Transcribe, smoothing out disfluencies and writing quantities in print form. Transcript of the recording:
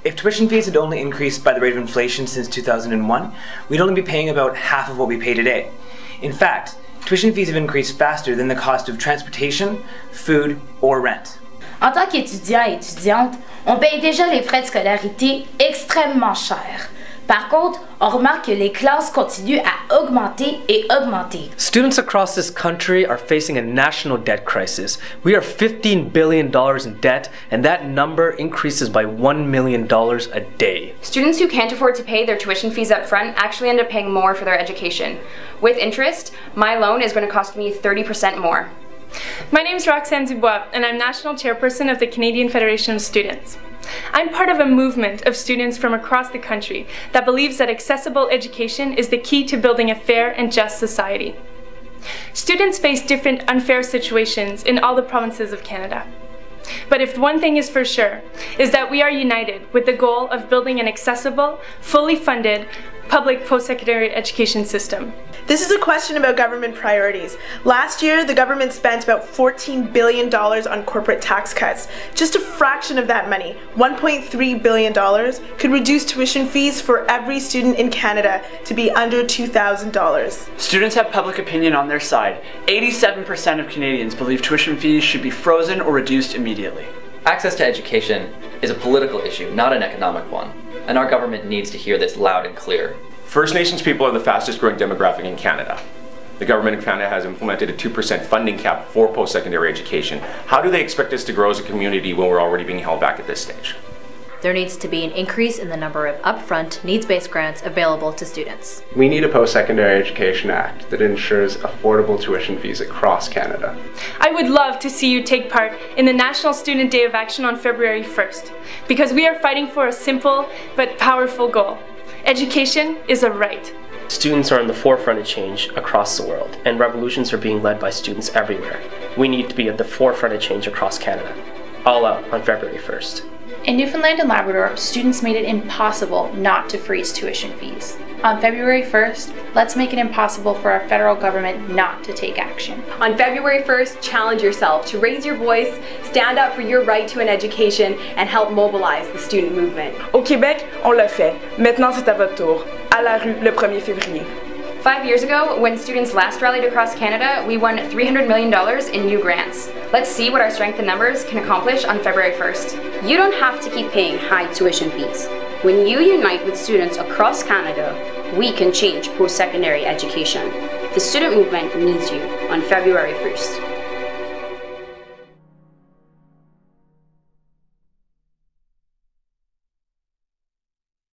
If tuition fees had only increased by the rate of inflation since 2001, we'd only be paying about half of what we pay today. In fact, tuition fees have increased faster than the cost of transportation, food, or rent. En tant qu'étudiant et étudiante, on paye déjà les frais de scolarité extrêmement chers. Par contre, on remarque que les classes continuent à augmenter et augmenter. Students across this country are facing a national debt crisis. We are $15 billion in debt, and that number increases by $1 million a day. Students who can't afford to pay their tuition fees up front actually end up paying more for their education. With interest, my loan is going to cost me 30% more. My name is Roxanne Dubois, and I'm National Chairperson of the Canadian Federation of Students. I'm part of a movement of students from across the country that believes that accessible education is the key to building a fair and just society. Students face different unfair situations in all the provinces of Canada. But if one thing is for sure, is that we are united with the goal of building an accessible, fully funded, public post-secondary education system. This is a question about government priorities. Last year, the government spent about $14 billion on corporate tax cuts. Just a fraction of that money, $1.3 billion, could reduce tuition fees for every student in Canada to be under $2,000. Students have public opinion on their side. 87% of Canadians believe tuition fees should be frozen or reduced immediately. Access to education is a political issue, not an economic one, and our government needs to hear this loud and clear. First Nations people are the fastest growing demographic in Canada. The government of Canada has implemented a 2% funding cap for post-secondary education. How do they expect us to grow as a community when we're already being held back at this stage? There needs to be an increase in the number of upfront, needs-based grants available to students. We need a Post-Secondary Education Act that ensures affordable tuition fees across Canada. I would love to see you take part in the National Student Day of Action on February 1st, because we are fighting for a simple but powerful goal. Education is a right. Students are on the forefront of change across the world, and revolutions are being led by students everywhere. We need to be at the forefront of change across Canada. All out on February 1st. In Newfoundland and Labrador, students made it impossible not to freeze tuition fees. On February 1st, let's make it impossible for our federal government not to take action. On February 1st, challenge yourself to raise your voice, stand up for your right to an education, and help mobilize the student movement. Au Québec, on l'a fait. Maintenant, c'est à votre tour. À la rue le 1er février. 5 years ago, when students last rallied across Canada, we won $300 million in new grants. Let's see what our strength in numbers can accomplish on February 1st. You don't have to keep paying high tuition fees. When you unite with students across Canada, we can change post-secondary education. The student movement needs you on February 1st.